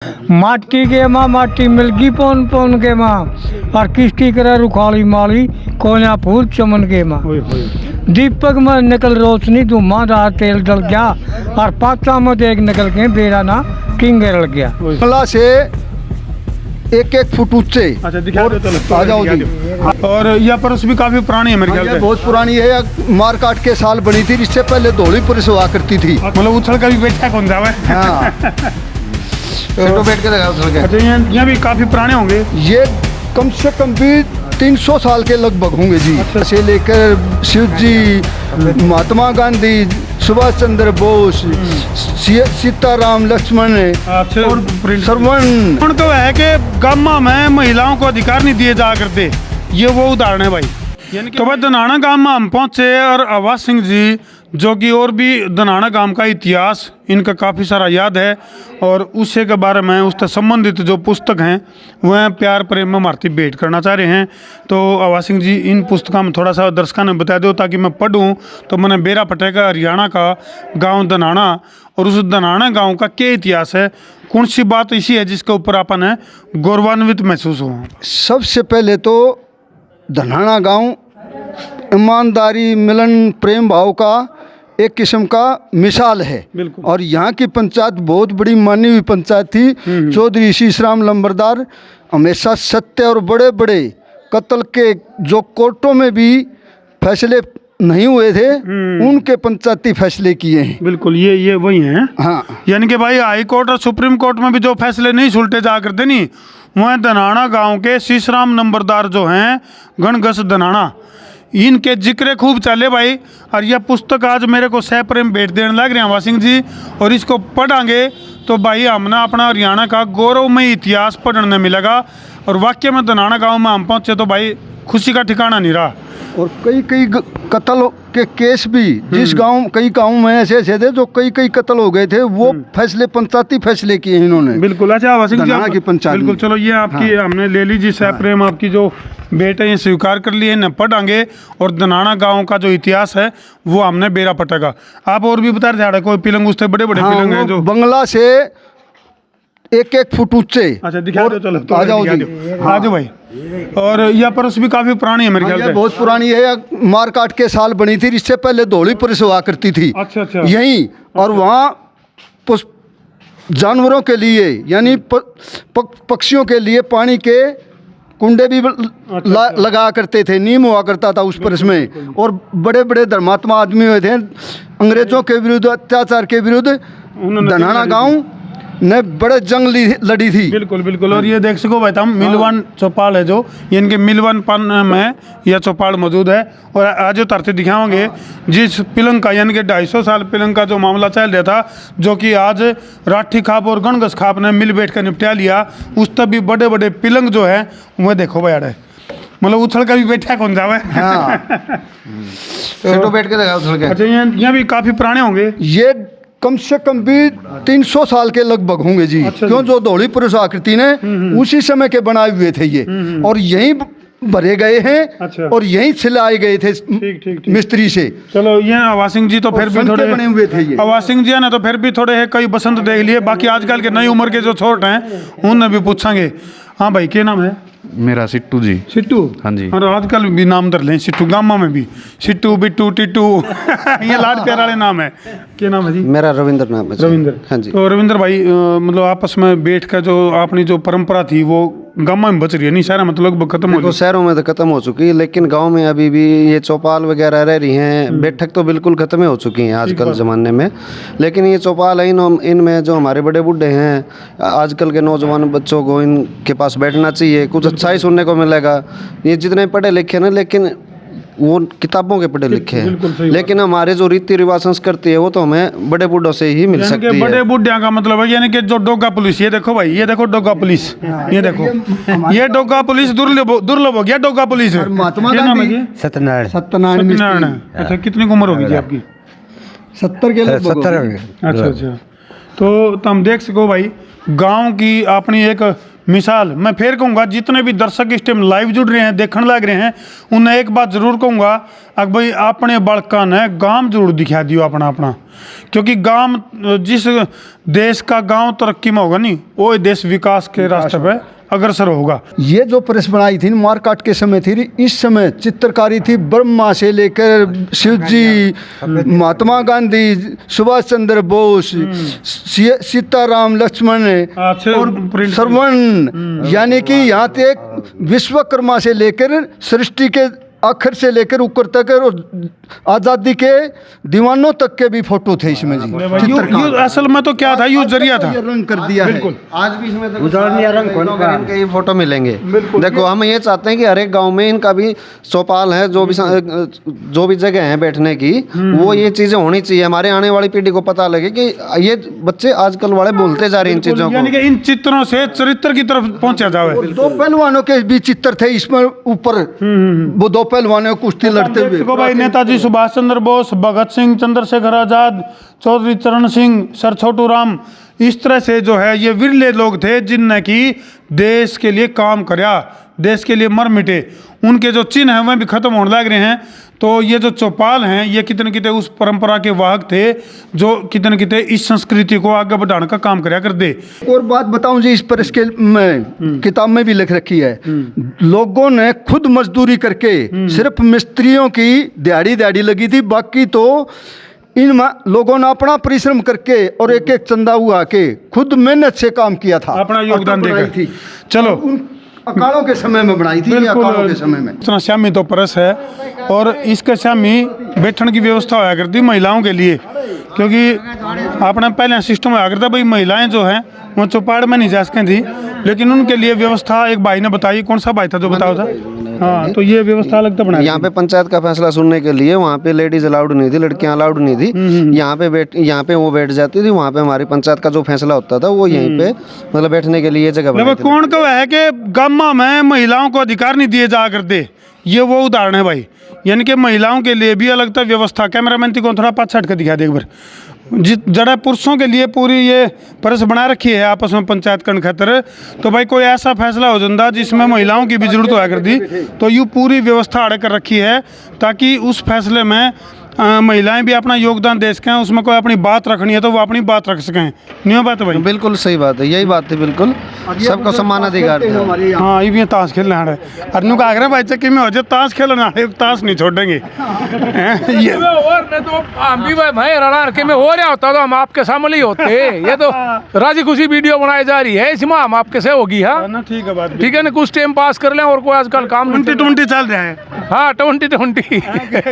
माटी के माँ माटी मिलगी पौन पौन के माँ और किसकी करे रुखाली माली कोया फूल चमन के माँ दीपक में निकल रोशनी धुआंधार तेल जल गया और पाता में देख निकल के बेरा ना किंगे रल गया। कला से एक एक फुट ऊंचे। अच्छा दिखा दो चलो आ जाओ जी। और यह परस भी काफी पुरानी है मेरे ख्याल ये से। बहुत पुरानी है, मार काट के साल बनी थी। इससे पहले धौली पुलिस हुआ करती थी। मतलब उछल का भी बैठा कौन जावे। हाँ तो बैठ के लगा उछल के। अच्छा यहाँ भी काफी पुराने होंगे। ये कम से कम भी 300 साल के लगभग होंगे जी। अच्छा। से लेकर शिव जी, महात्मा गांधी, सुभाष चंद्र बोस, सीताराम, लक्ष्मण अच्छा और प्रिंट श्रवण। उनको है कि गामा में महिलाओं को अधिकार नहीं दिए जा करते, ये वो उदाहरण है भाई। तो भाई दनाना गांव में हम पहुंचे और आवाज सिंह जी जो कि और भी दनाना गांव का इतिहास इनका काफ़ी सारा याद है और उसे के बारे में उससे संबंधित जो पुस्तक हैं वह प्यार प्रेम में हमारी भेंट करना चाह रहे हैं। तो आवाज सिंह जी इन पुस्तकों में थोड़ा सा दर्शकों ने बता दो ताकि मैं पढ़ूँ। तो मैंने बेरा पटेगा हरियाणा का गाँव दनाना और उस दनाना गाँव का क्या इतिहास है, कौन सी बात ऐसी है जिसके ऊपर अपन है गौरवान्वित महसूस हुआ। सबसे पहले तो धनाना गांव ईमानदारी, मिलन, प्रेम भाव का एक किस्म का मिसाल है। बिल्कुल। और यहाँ की पंचायत बहुत बड़ी मानी हुई पंचायत थी। चौधरी शीशराम लंबरदार हमेशा सत्य और बड़े बड़े कत्ल के जो कोर्टों में भी फैसले नहीं हुए थे उनके पंचायती फैसले किए हैं। बिल्कुल ये वही हैं। हाँ यानी कि भाई हाई कोर्ट और सुप्रीम कोर्ट में भी जो फैसले नहीं सुलटे जा करते नहीं, वह दनाना गांव के शीशराम नंबरदार जो हैं गणगस दनाना, इनके जिक्र खूब चले भाई। और यह पुस्तक आज मेरे को सह प्रेम भेंट देने लग रहे हैं आवाज सिंह जी, और इसको पढ़ांगे तो भाई हमने अपना हरियाणा का गौरवमय इतिहास पढ़ने मिलेगा। और वाकई में दनाना गांव में हम पहुंचे तो भाई खुशी का ठिकाना नहीं रहा। और कई कत्ल के केस भी जिस गांव, कई गांव में ऐसे थे जो कई कत्ल हो गए थे, वो फैसले पंचायती फैसले किए इन्होंने। बिल्कुल। अच्छा आवाज सिंह जी दनाना की पंचायत बिल्कुल में। चलो ये आपकी हमने ले लीजिए सह प्रेम, आपकी जो बेटे ये स्वीकार कर लिए न पढ़ांगे। और दनाना गांव का जो इतिहास है वो हमने बेरा पटेगा। आप और भी बता रहे थे कोई पिलंग उससे बड़े बड़े हाँ, पिलंग हैं वो जो बंगला से एक एक फुट ऊंचे। अच्छा दिखा दो चलो आ जाओ जी। आ जाओ भाई। और यह परस भी काफी पुरानी है मेरे ख्याल ये से। बहुत पुरानी है, मार काट के साल बनी थी। इससे पहले धौली पुलिस हुआ करती थी। अच्छा अच्छा। यहीं और वहाँ जानवरों के लिए यानी पक्षियों के लिए पानी के कुंडे भी लगा करते थे, नीम हुआ करता था उस परस में। और बड़े बड़े धर्मात्मा आदमी हुए थे अंग्रेजों के विरुद्ध, अत्याचार के विरुद्ध। दनाना गांव ने बड़े जंग लड़ी थी। बिल्कुल बिल्कुल। और ये देख सको भाई हम मिलवन चौपाल है जो इनके मिलवन पन में यह चौपाल मौजूद है। और आज जो धरती दिखाओगे जिस पिलंग का यानी कि 250 साल पिलंग का जो मामला चल रहा था, जो कि आज राठी खाप और गणगस खाप ने मिल बैठ कर निपटा लिया, उस तब भी बड़े बड़े पिलंग जो है वह देखो भाई यार, मतलब उछल का भी बैठा कौन जावे। हाँ तो बैठ के लगा उछल के। अच्छा यहाँ भी काफी पुराने होंगे। ये कम से कम भी 300 साल के लगभग होंगे जी। अच्छा क्यों जो धौली पुरुष आकृति ने उसी समय के बनाए हुए थे ये। और यहीं भरे गए हैं। अच्छा। और यहीं सिलाए गए थे ठीक। मिस्त्री से। चलो ये आवाज सिंह जी तो फिर भी थोड़े बने हुए थे ये। आवाज सिंह जी है ना, तो फिर भी थोड़े है कई बसंत देख लिए। बाकी आजकल के नई उम्र के जो छोट हैं उनने भी पूछेंगे। हाँ भाई क्या नाम है? मेरा सिट्टू जी। सिट्टू। हाँ जी। और आजकल भी नाम धर लें सिट्टू, गामा में भी सिट्टू, बिट्टू, टिट्टू ये लाड प्यार वाले नाम है। क्या नाम है जी? मेरा रविंद्र नाम है जी। रविंद्र। हाँ जी। तो रविंद्र भाई मतलब आपस में बैठ कर जो अपनी जो परंपरा थी वो गामा में बच रही है, नहीं सारा मतलब खत्म हो देखो शहरों में तो खत्म हो चुकी है, लेकिन गांव में अभी भी ये चौपाल वगैरह रह रही हैं। बैठक तो बिल्कुल खत्म ही हो चुकी हैं आजकल ज़माने में, लेकिन ये चौपाल है इनमें जो हमारे बड़े बूढ़े हैं, आजकल के नौजवान बच्चों को इनके पास बैठना चाहिए, कुछ अच्छा ही सुनने को मिलेगा। ये जितने पढ़े लिखे ना, लेकिन वो किताबों के पढ़े लिखे हैं, लेकिन हमारे जो रीति रिवाज संस्कृति है वो तो हमें बड़े बूढ़ों से ही मिल सकती है। बड़े बूढ़िया का मतलब है यानी कि जो डोगा पुलिस, ये देखो भाई, ये देखो डोगा पुलिस, ये देखो ये डोगा पुलिस दुर्लभ हो गया डोगा पुलिस। महात्मा क्या नाम है गांधी ये? सत्यनारायण। अच्छा कितनी उम्र होगी जी आपकी? 70 के लगभग। 70 अच्छा। तो हम देख सको भाई गांव की अपनी एक मिसाल मैं फिर कहूँगा, जितने भी दर्शक इस टाइम लाइव जुड़ रहे हैं, देखने लग रहे हैं, उन्हें एक बात जरूर कहूँगा कि भाई अपने बड़का ने गांव जरूर दिखा दियो अपना अपना, क्योंकि गांव, जिस देश का गांव तरक्की में होगा नहीं, वो देश विकास के रास्ते पे अग्रसर होगा। ये जो प्रेस बनाई थी मारकाट के समय थी, इस समय चित्रकारी थी ब्रह्मा से लेकर शिव जी, महात्मा गांधी, सुभाष चंद्र बोस, सीताराम, लक्ष्मण और श्रवण, यानी कि यहाँ तक विश्वकर्मा से लेकर सृष्टि के आखिर से लेकर ऊपर तक और आज़ादी के दीवानों तक के भी फोटो थे इसमें जी। यू असल में तो क्या था, यू जरिया था, रंग कर दिया है। आज भी इसमें इनके ये फोटो मिलेंगे। देखो हम ये चाहते हैं कि हर एक गांव में इनका भी चौपाल है, जो भी जगह है बैठने की, वो ये चीजें होनी चाहिए। हमारे आने वाली पीढ़ी को पता लगे कि ये बच्चे आजकल वाले भूलते जा रहे हैं इन चीजों यानी को। कि इन चित्रों से चरित्र की तरफ पहुंचा जावे। दो पहलवानों के भी चित्र थे इसमें ऊपर, वो दो पहलवानों कुश्ती लड़ते हुए। देखो भाई, नेताजी सुभाष चंद्र बोस, भगत सिंह, चंद्रशेखर आजाद, चौधरी चरण सिंह, सर छोटू राम, इस तरह से जो है ये विरले लोग थे जिनने की देश के लिए काम करया, देश के लिए मर मिटे। उनके जो चिन्ह हैं वह भी खत्म होने लग रहे हैं। तो ये जो चौपाल हैं, ये कितने कितने उस परंपरा के वाहक थे जो कितने कितने इस संस्कृति को आगे बढ़ाने का काम करया कर दे। और बात बताऊं जी, इस पर इसके में किताब में भी लिख रखी है, लोगों ने खुद मजदूरी करके, सिर्फ मिस्त्रियों की दिहाड़ी लगी थी, बाकी तो इन लोगों ने अपना परिश्रम करके और एक एक चंदा हुआ के खुद मेहनत से काम किया था, अपना योगदान देकर थी। चलो, अकालों के समय में बनाई थी, अकालों के समय में। इतना श्यामी तो परस है, और इसके श्यामी बैठने की व्यवस्था होया करती महिलाओं के लिए, क्योंकि अपना पहले सिस्टम होया करता भाई महिलाएं जो हैं वो चौपाड़ में नहीं जा सकती थी, लेकिन उनके लिए व्यवस्था एक भाई ने बताई। कौन सा भाई था जो बताया था? हाँ, तो ये व्यवस्था अलग तो बनाई। यहाँ पे पंचायत का फैसला सुनने के लिए वहाँ पे लेडीज अलाउड नहीं थी, लड़कियाँ अलाउड नहीं थी। यहाँ पे वो बैठ जाती थी, वहाँ पे हमारी पंचायत का जो फैसला होता था वो यहीं पे मतलब बैठने के लिए जगह बनाई थी। कौन कहो है कि गामा में महिलाओं को अधिकार नहीं दिए जा करते, ये वो उदाहरण है भाई। यानी कि महिलाओं के लिए भी अलग व्यवस्था। कैमरामैन को थोड़ा पाछ हट के दिखा दे एक बार। जरा पुरुषों के लिए पूरी ये परस बना रखी है आपस में पंचायत करने खातिर, तो भाई कोई ऐसा फैसला हो जाता जिसमें महिलाओं की भी जरूरत होया करती, तो यूँ पूरी व्यवस्था अड़ कर रखी है ताकि उस फैसले में महिलाएं भी अपना योगदान दे सकें। उसमें कोई अपनी बात रखनी है तो वो अपनी बात रख सकें। नहीं बात है भाई? बिल्कुल सही बात है, यही बात है, बिल्कुल सबको समान अधिकार है। हाँ, ये भी ताश खेलने आ रहे अरनू का आग्रह भाई चक्की में हो जाए ताश खेलना है, ताश नहीं छोड़ेंगे। ये और नहीं तो हम भी भाई रण के में हो रहा होता तो हम आपके सामने ही होते। ये तो राजी खुशी वीडियो बनाई जा रही है, इसमें हम आपके से होगी। हाँ ना, ठीक है बात, ठीक है ना, कुछ टाइम पास कर लें और कोई आजकल काम 2020 चल रहा है। हाँ 2020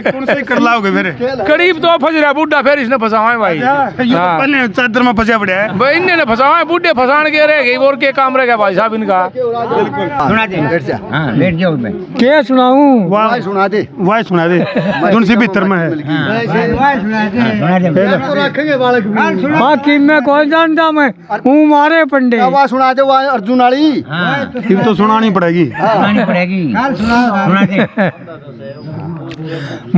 कौन से कर लाओगे फिर? करीब तो फंस रहा बुढ़ा, फिर इसने फंसावा है भाई। हाँ। पहले चादर में फंसा पड़ा है भाई, इनने फंसावा है, बुढ़े फंसाने के रह गई और के काम रह गया भाई साहब इनका। क्या सुनाऊं? वाह सुना दे, वाह सुना दे, जोन सी भीतर में है। बाकी मैं कौन जानता, मैं हूँ मारे पंडे। आवाज सुना दे, वहाँ अर्जुन वाली। ये तो सुनानी पड़ेगी।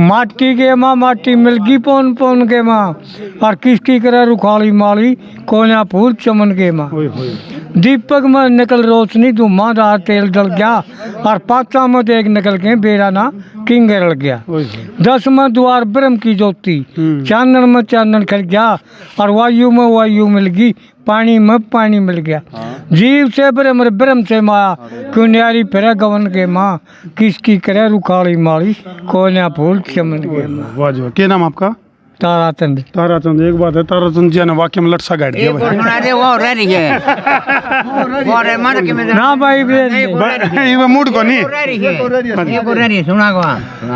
माटी के माँ माटी मिलगी पौन पौन के माँ, और किसकी करे रुखाली माली कोयला फूल चमन के माँ। दीपक में निकल रोशनी धुआंधार तेल जल गया, और पाचा में देख निकल के बेड़ा ना किंग रल गया। 10 में द्वार ब्रह्म की ज्योति, चानन में चानन खल गया, और वायु में वायु मिल गई, पानी में पानी मिल गया। जीव से ब्रह्म ब्रह्म से माया, क्यों न्यारी फिर गवन के माँ, किसकी करे रुखाली माली कोयला फूल चमन के माँ। वाह जी, क्या नाम आपका? ताराचंद। ताराचंद, एक बात है, ताराचंद जी ने वाक्य में लटसा गाड़ दिया भाई। ना भाई ये मूड को नहीं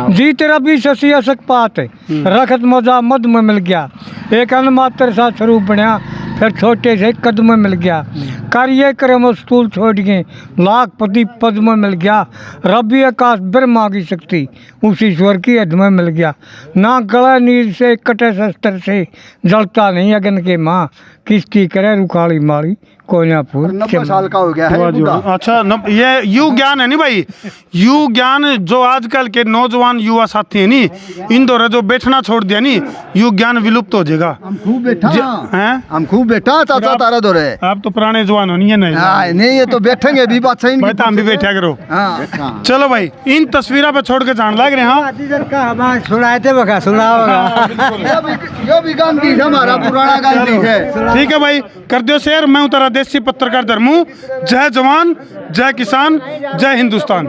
जी, तेरा भी शशि असक पात है, रखत मजा मद में मिल गया। एक अनमात्र सा स्वरूप बनया, फिर छोटे से कद में मिल गया। कार्य क्रम स्थूल छोड़ गए, लाख पति पद में मिल गया। रबी आकाश ब्रह्मा की शक्ति, उस ईश्वर की हद में मिल गया। ना गला नीर से कटे शस्त्र से, जलता नहीं अगन के माँ, किसकी करे रुखाली माली कोयनापुर 90 साल का हो गया है वाह ये जी बूढ़ा। वाह। अच्छा ये यू ज्ञान है नहीं भाई, यू ज्ञान जो आजकल के नौजवान युवा साथी है नी, इन दौरे जो बैठना छोड़ दिया नी, यू ज्ञान विलुप्त हो जाएगा। हम खूब बैठा हैं? हम खूब बैठा चाचा तारा दो रहे। आप तो पुराने जवान हो, नहीं है नहीं हाँ नहीं ये तो बैठेंगे भी बात सही भाई, तो हम भी बैठा करो। हाँ चलो भाई, इन तस्वीरों पे छोड़ के जान लग रहे हैं। सुनाए थे बका सुना ये भी गांधी है, हमारा पुराना गांधी है। ठीक है भाई, कर दो शेयर। मैं हूं तेरा देसी पत्रकार धर्मू। जय जवान, जय किसान, जय हिंदुस्तान।